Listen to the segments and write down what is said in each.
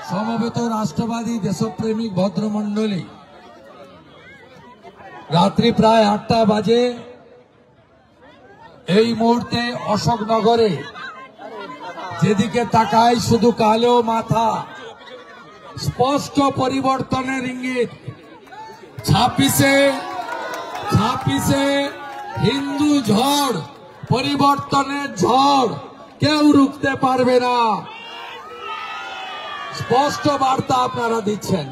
সমবেত রাষ্ট্রবাদী দেশপ্রেমিক ভদ্রমন্ডলী, রাত্রি প্রায় 8টা বাজে। এই মুহূর্তে অশোকনগরে যেদিকে তাকাই শুধু কালো মাথা, স্পষ্ট পরিবর্তনের ইঙ্গিত। 26-এ হিন্দু ঝড়, পরিবর্তনের ঝড় কেউ রুখতে পারবে না, স্পষ্ট বার্তা আপনারা দিচ্ছেন।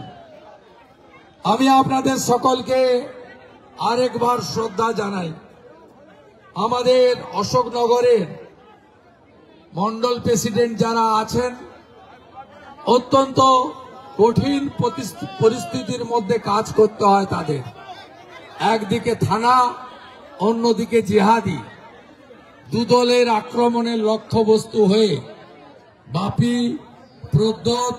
আমি আপনাদের সকলকে আরেকবার শ্রদ্ধা জানাই। আমাদের অশোকনগরের মন্ডল প্রেসিডেন্ট যারা আছেন, অত্যন্ত কঠিন পরিস্থিতির মধ্যে কাজ করতে হয় তাদের। একদিকে থানা, অন্যদিকে জিহাদি, দুদলের আক্রমণের লক্ষ্যবস্তু হয়ে বাপি, প্রদ্যোৎ,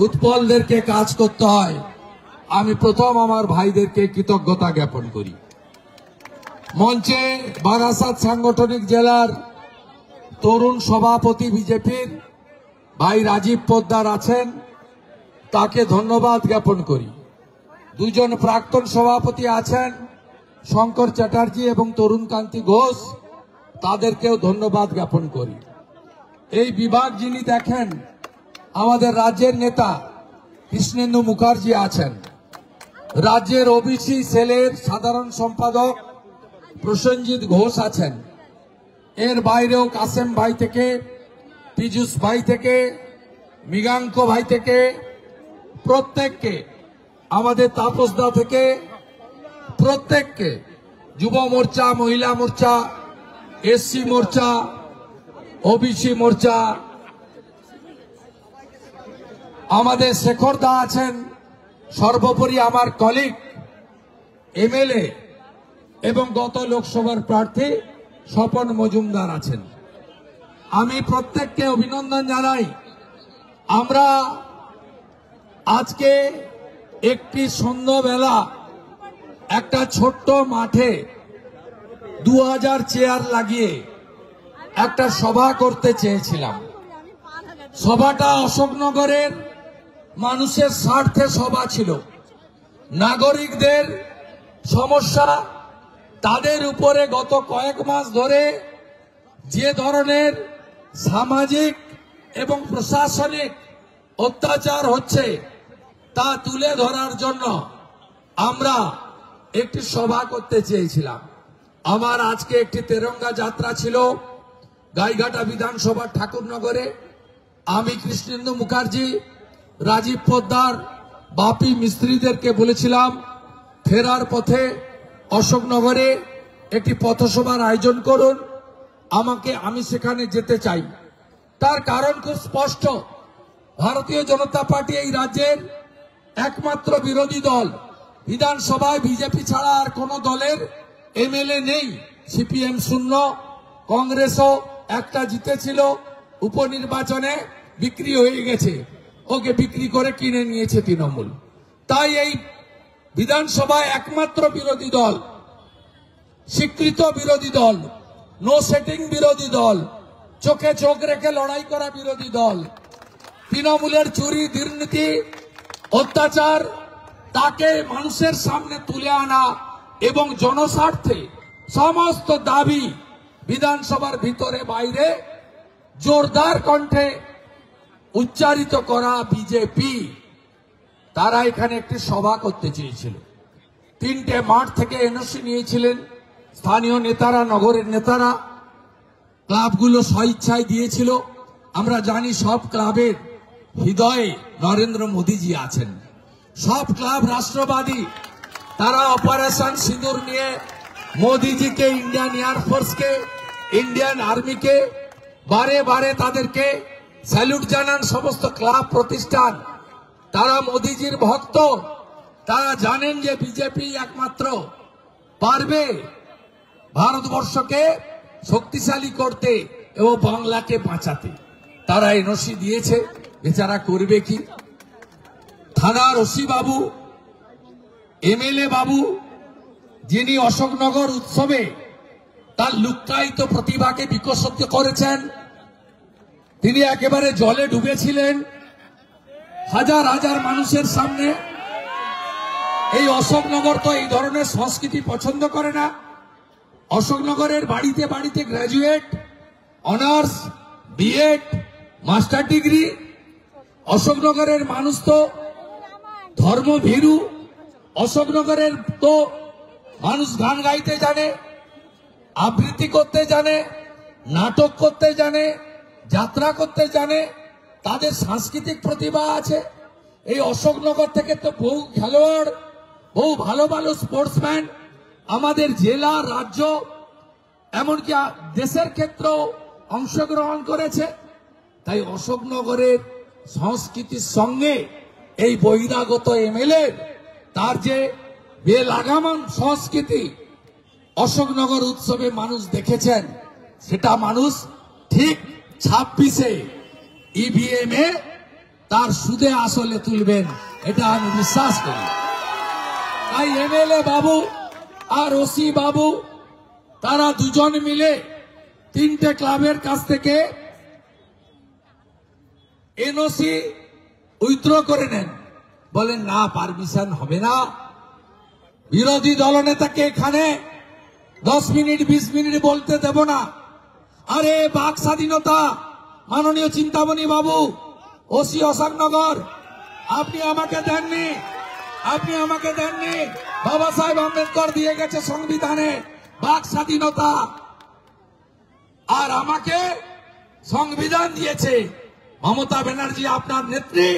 উৎপলদেরকে কাজ করতে হয়। আমি প্রথম আমার ভাইদেরকে কৃতজ্ঞতা জ্ঞাপন করি। মঞ্চে বারাসাত সাংগঠনিক জেলার তরুণ সভাপতি বিজেপির ভাই রাজীব পোদ্দার আছেন, তাকে ধন্যবাদ জ্ঞাপন করি। দুজন প্রাক্তন সভাপতি আছেন, শঙ্কর চ্যাটার্জি এবং তরুণকান্তি ঘোষ, তাদেরকেও ধন্যবাদ জ্ঞাপন করি। এই বিভাগ যিনি দেখেন, আমাদের রাজ্যের নেতা কৃষ্ণেন্দু মুখার্জি আছেন, রাজ্যের ওবিসি সেলের সাধারণ সম্পাদক প্রসেনজিৎ ঘোষ আছেন, এর বাইরেও কাসেম ভাই থেকে, পীযুষ ভাই থেকে, মৃগাঙ্ক ভাই থেকে, প্রত্যেককে, আমাদের তাপসদা থেকে প্রত্যেককে, যুব মোর্চা, মহিলা মোর্চা, এসসি মোর্চা, ওবিসি মোর্চা, আমাদের শেখর দা আছেন, সর্বোপরি আমার কলিগ এমএলএ এবং গত লোকসভার প্রার্থী স্বপন মজুমদার আছেন। আমি প্রত্যেককে অভিনন্দন জানাই। আমরা আজকে একটি সন্ধ্যাবেলা একটা ছোট্ট মাঠে 2000 চেয়ার লাগিয়ে একটা সভা করতে চেয়েছিলাম। সভাটা অশোকনগরের মানুষের স্বার্থে সভা ছিল। নাগরিকদের সমস্যা, তাদের উপরে গত কয়েক মাস ধরে যে ধরনের সামাজিক এবং প্রশাসনিক অত্যাচার হচ্ছে তা তুলে ধরার জন্য আমরা একটি সভা করতে চেয়েছিলাম। আমার আজকে একটি তেরঙ্গা যাত্রা ছিল গাইঘাটা বিধানসভার ঠাকুরনগরে। আমি কৃষ্ণেন্দু মুখার্জি, রাজীব পোদ্দার, বাপি মিস্ত্রিদেরকে বলেছিলাম ফেরার পথে অশোকনগরে একটি পথসভার আয়োজন করুন, আমি সেখানে যেতে চাই। তার কারণ খুব স্পষ্ট। ভারতীয় জনতা পার্টি এই রাজ্যের একমাত্র বিরোধী দল। বিধানসভায় বিজেপি ছাড়া আর কোন দলের এমএলএ নেই। সিপিএম শূন্য, কংগ্রেসও একটা জিতেছিল, উপনির্বাচনে বিক্রি হয়ে গেছে, ওকে বিক্রি করে কিনে নিয়েছে তৃণমূল। তাই এই বিধানসভায় একমাত্র বিরোধী দল, স্বীকৃত বিরোধী দল, নো সেটিং বিরোধী দল, চোখে চোখ রেখে লড়াই করা বিরোধী দল, তৃণমূলের চুরি, দুর্নীতি, অত্যাচার, তাকে মানুষের সামনে তুলে আনা এবং জনস্বার্থে সমস্ত দাবি বিধানসভার ভিতরে বাইরে জোরদার কণ্ঠে উচ্চারিত করা বিজেপি। তারা এখানে একটি সভা করতে চেয়েছিল। 3টে মাঠ থেকে এনওসি নিয়েছিলেন স্থানীয় নেতারা, নগরের নেতারা, ক্লাবগুলো স্বইচ্ছায় দিয়েছিল। আমরা জানি সব ক্লাবের হৃদয়ে নরেন্দ্র মোদীজি আছেন, সব ক্লাব রাষ্ট্রবাদী। তারা অপারেশন সিঁদুর নিয়ে মোদীজিকে, ইন্ডিয়ান এয়ারফোর্সকে, ইন্ডিয়ান আর্মিকে বারে বারে তাদেরকে স্যালুট জানান সমস্ত ক্লাব প্রতিষ্ঠান। তারা মোদীজির ভক্ত। তারা জানেন যে বিজেপি একমাত্র পারবে ভারতবর্ষকে শক্তিশালী করতে এবং বাংলাকে বাঁচাতে। তারা এনওসি দিয়েছে, বেচারা করবে কি? থানার ওসি বাবু, এমএলএ বাবু, যিনি অশোকনগর উৎসবে তার লুক্কায়িত প্রতিভাকে বিকশিত করেছেন। তিনি একেবারে জলে ডুবেছিলেন হাজার হাজার মানুষের সামনে। এই অশোকনগর তো এই ধরনের সংস্কৃতি পছন্দ করে না। অশোকনগরের বাড়িতে বাড়িতে graduate, honours, BEd, master degree. অশোকনগরের মানুষ তো ধর্মভীরু। অশোকনগরের তো মানুষ গান গাইতে জানে, আবৃত্তি করতে জানে, নাটক করতে জানে, যাত্রা করতে জানে, তাদের সাংস্কৃতিক প্রতিভা আছে। এই অশোকনগর থেকে তো বহু খেলোয়াড়, বহু ভালো ভালো স্পোর্টসম্যান আমাদের জেলা, রাজ্য, এমনকি দেশের ক্ষেত্রেও অংশগ্রহণ করেছে। তাই অশোকনগরের সংস্কৃতির সঙ্গে এই বহিরাগত এমএলএ তার যে বেলাগামান সংস্কৃতি অশোকনগর উৎসবে মানুষ দেখেছেন, সেটা মানুষ ঠিক 26-এ ইভিএম এ তার সুদে আসলে তুলবেন, এটা আমি বিশ্বাস করি। তাই এমএলএ বাবু আর ওসি বাবু তারা দুজন মিলে 3টে ক্লাবের কাছ থেকে এনওসি উইথড্র করে নেন। বলেন না, পারমিশন হবে না। বিরোধী দলনেতাকে এখানে 10 মিনিট 20 মিনিট বলতে দেব না। আরে বাক স্বাধীনতা, মাননীয় চিন্তামণি বাবু, ওসি অশোকনগর, আপনি আমাকে দেননি, আপনি আমাকে দেননি। বাবা সাহেব আম্বেদকর দিয়ে গেছে সংবিধানে বাক স্বাধীনতা, আর আমাকে সংবিধান দিয়েছে মমতা ব্যানার্জি আপনার নেত্রী।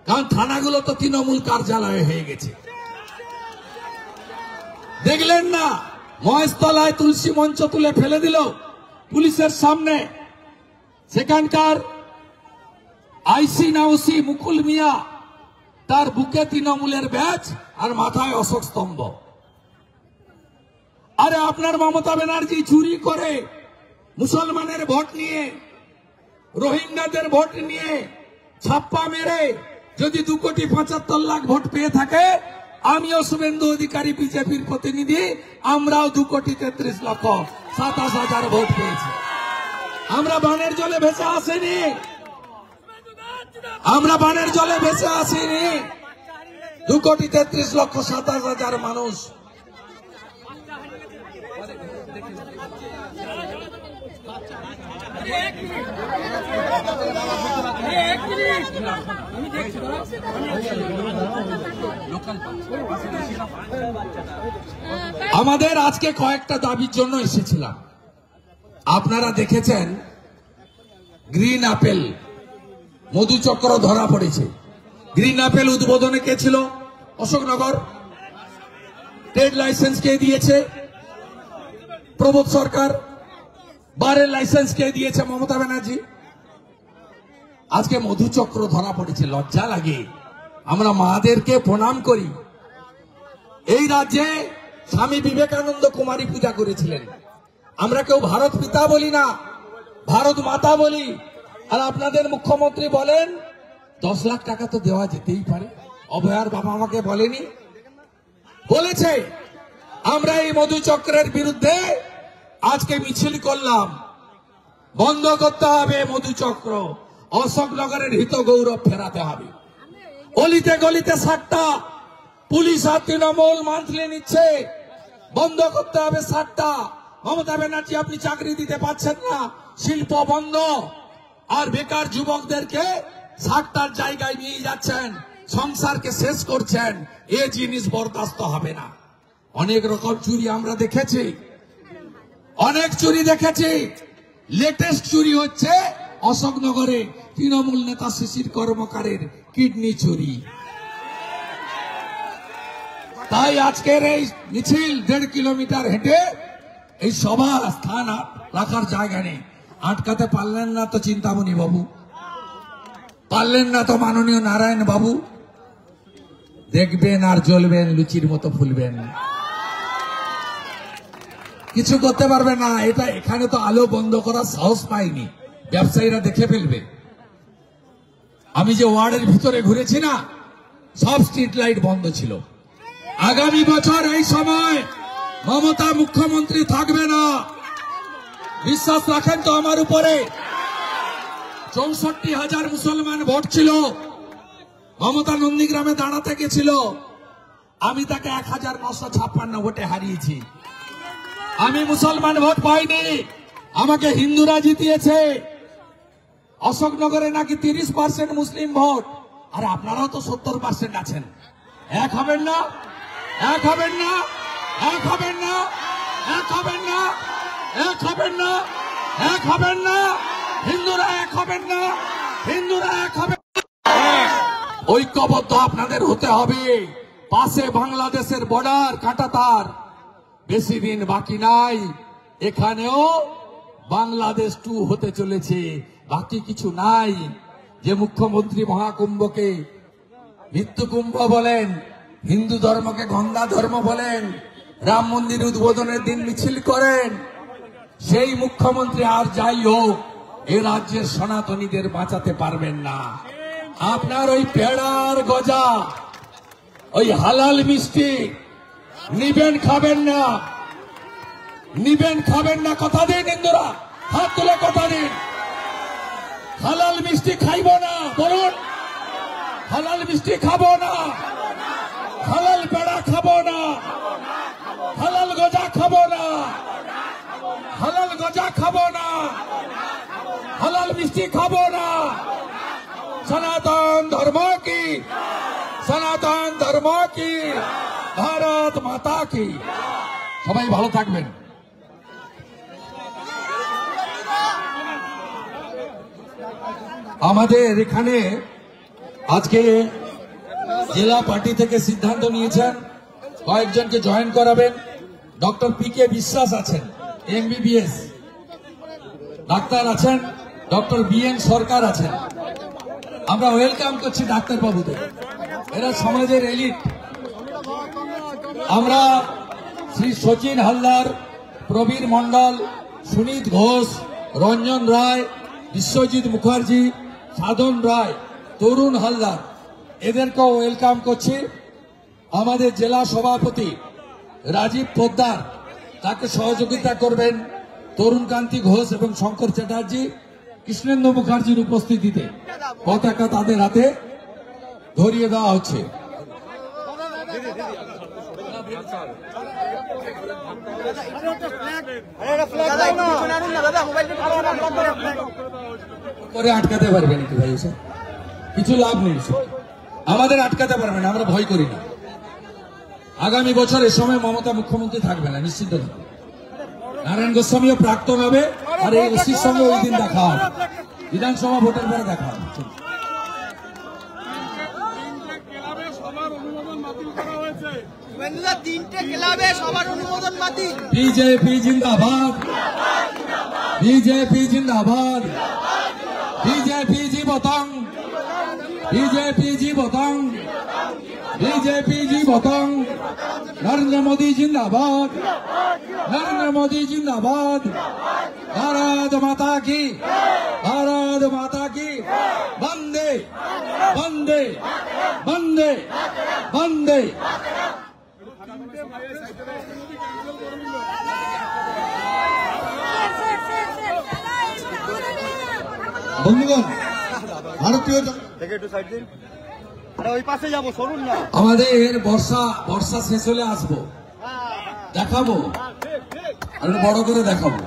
কারণ থানাগুলো তো তৃণমূল কার্যালয় হয়ে গেছে। দেখলেন না, মহেশতলায় তুলসী মঞ্চ তুলে ফেলে দিল পুলিশের সামনে। সেখানকার আইসি না ওসি মুকুল মিয়া, তার বুকে তৃণমূলের ব্যাজ আর মাথায় অশোক স্তম্ভ। আরে আপনার মমতা ব্যানার্জি চুরি করে মুসলমানের ভোট নিয়ে, রোহিঙ্গাদের ভোট নিয়ে ছাপ্পা মেরে যদি 2,75,00,000 ভোট পেয়ে থাকে, আমিও শুভেন্দু অধিকারী বিজেপির প্রতিনিধি, আমরাও 2,33,27,000 ভোট পেয়েছি। আমরা বানের জলে ভেসে আসেনি, আমরা বানের জলে ভেসে আসিনি। 2,33,27,000 মানুষ। আমাদের আজকে কয়েকটা দাবির জন্য এসেছিলাম। আপনারা দেখেছেন গ্রিন আপেল মধুচক্র ধরা পড়েছে। গ্রিন আপেল উদ্বোধনে কে ছিল? অশোকনগর। ট্রেড লাইসেন্স কে দিয়েছে? প্রবোধ সরকার। বারের লাইসেন্স কে দিয়েছে? মমতা ব্যানার্জি। আজকে মধুচক্র ধরা পড়েছে, লজ্জা লাগে। আমরা মাদেরকে প্রণাম করি। এই রাজ্যে স্বামী বিবেকানন্দ কুমারী পূজা করেছিলেন। আমরা কেউ ভারত পিতা বলি না, ভারত মাতা বলি। আর আপনাদের মুখ্যমন্ত্রী বলেন 10 লাখ টাকা তো দেওয়া যেতেই পারে। অভয়ার বাবা আমাকে বলেনি? বলেছে। আমরা এই মধুচক্রের বিরুদ্ধে আজকে মিছিল করলাম। বন্ধ করতে হবে মধুচক্র। অশোকনগরের হিত গৌরব ফেরাতে হবে। অলিতে গলিতে 60টা পুলিশ আর তৃণমূল মান্থলি নিচ্ছে। বন্ধ করতে হবে 60টা। মমতা ব্যানার্জি আপনি চাকরি দিতে পারছেন না, শিল্প বন্ধ, আর বেকার যুবকদেরকে 60টার জায়গায় নিয়ে যাচ্ছেন, সংসারকে শেষ করছেন। এ জিনিস বরদাস্ত হবে না। অনেক রকম চুরি আমরা দেখেছি, অনেক চুরি দেখেছি। লেটেস্ট চুরি হচ্ছে অশোকনগরে তৃণমূল নেতা শিশির কর্মকারের কিডনি চুরি। তাই আজকের এই মিছিল 1.5 কিলোমিটার হেঁটে এই সভা স্থান রাখার জায়গা নেই। আটকাতে পারলেন না তো চিন্তামণি বাবু, পারলেন না তো মাননীয় নারায়ণ বাবু। দেখবেন আর জ্বলবেন, লুচির মতো ফুলবেন, কিছু করতে পারবে না। এটা এখানে তো আলো বন্ধ করার সাহস পাইনি, ব্যবসায়ীরা দেখে ফেলবে। আমি যে ওয়ার্ডের ভিতরে ঘুরেছি না, সব স্ট্রিট লাইট বন্ধ ছিল। আগামী বছর এই সময় মমতা মুখ্যমন্ত্রী থাকবে না। বিশ্বাস রাখেন তো আমার উপরে। 64,000 মুসলমান ভোট ছিল। মমতা নন্দীগ্রামে দাঁড়াতে গেছিল, আমি তাকে 1956 ভোটে হারিয়েছি। আমি মুসলমান ভোট পাইনি, আমাকে হিন্দুরা জিতিয়েছে। অশোকনগরে নাকি 30% মুসলিম ভোট, আর আপনারাও তো 70% আছেন। এক হবেন না, এক হবেন না, এক হবেন না, এক হবেন না, এক হবেন না, এক হবেন না, হিন্দুরা এক হবেন না, হিন্দুরা এক হবেন না। ঐক্যবদ্ধ আপনাদের হতে হবে। পাশে বাংলাদেশের বর্ডার কাঁটাতার, বেশি দিন বাকি নাই। এখানেও বাংলাদেশ 2 হতে চলেছে, বাকি কিছু নাই। যে মুখ্যমন্ত্রী মহাকুম্ভকে মৃত্যু কুম্ভ বলেন, হিন্দু ধর্মকে গঙ্গা ধর্ম বলেন, রাম মন্দির উদ্বোধনের দিন মিছিল করেন, সেই মুখ্যমন্ত্রী আর যাই হোক এ রাজ্যের সনাতনীদের বাঁচাতে পারবেন না। আপনার ওই পেড়ার গজা, ওই হালাল মিষ্টি নিবেন, খাবেন না, নিবেন খাবেন না। কথা দিন হিন্দুরা, হাত তুলে কথা দিন। হালাল মিষ্টি খাইব না, বলুন। হালাল মিষ্টি খাবো না, হালাল পেড়া খাবো না, হালাল গজা খাবো না, হালাল গজা খাবো না, হালাল মিষ্টি খাবো না। সনাতন ধর্ম কি, সনাতন ধর্ম কি, ভারত মাতা কি। সবাই ভালো থাকবেন। আমাদের এখানে আজকে জেলা পার্টি থেকে সিদ্ধান্ত নিয়েছেন কয়েকজনকে জয়েন করাবেন। Doctor PK. বিশ্বাস আছেন, MBBS ডাক্তার আছেন, ডক্টর বি.এন. সরকার আছেন। আমরা ওয়েলকাম করছি ডাক্তারবাবুদের, এরা সমাজের এলিট। আমরা শ্রী সচিন হালদার, প্রবীর মন্ডল, সুনীত ঘোষ, রঞ্জন রায়, বিশ্বজিৎ মুখার্জি, সাধন রায়, তরুণ হালদার, এদেরকেও ওয়েলকাম করছি। আমাদের জেলা সভাপতি রাজীব পোদ্দার, তাকে সহযোগিতা করবেন তরুণ কান্তি ঘোষ এবং শঙ্কর চ্যাটার্জি। কৃষ্ণেন্দু মুখার্জির উপস্থিতিতে পতাকা তাদের হাতে ধরিয়ে দেওয়া হচ্ছে। করে আটকাতে পারবে নাকি ভাই? কিছু লাভ নেই, আমাদের আটকাতে পারবে না, আমরা ভয় করি না। আগামী বছর এ সময় মমতা মুখ্যমন্ত্রী থাকবে না, নিশ্চিন্ত থাকবে। নারায়ণ গোস্বামীও প্রাক্তন হবে, আর এই ওসির সঙ্গে ওই দিন দেখা হবে, বিধানসভা ভোটের পরে দেখা হবে। বিজেপি জিন্দাবাদ, বিজেপি জিন্দাবাদ, বিজেপি জীবতং, বিজেপি জীবতং, বিজেপি জীবতং। নরেন্দ্র মোদী জিন্দাবাদ, নরেন্দ্র মোদী জিন্দাবাদ। ভারত মাতা কি, ভারত মাতা কি। বন্দে বন্দে বন্দে বন্দে। বন্ধুগণ, ভারতীয় আমাদের বর্ষা শেষ হলে আসবো, দেখাবো, আর বড় করে দেখাবো।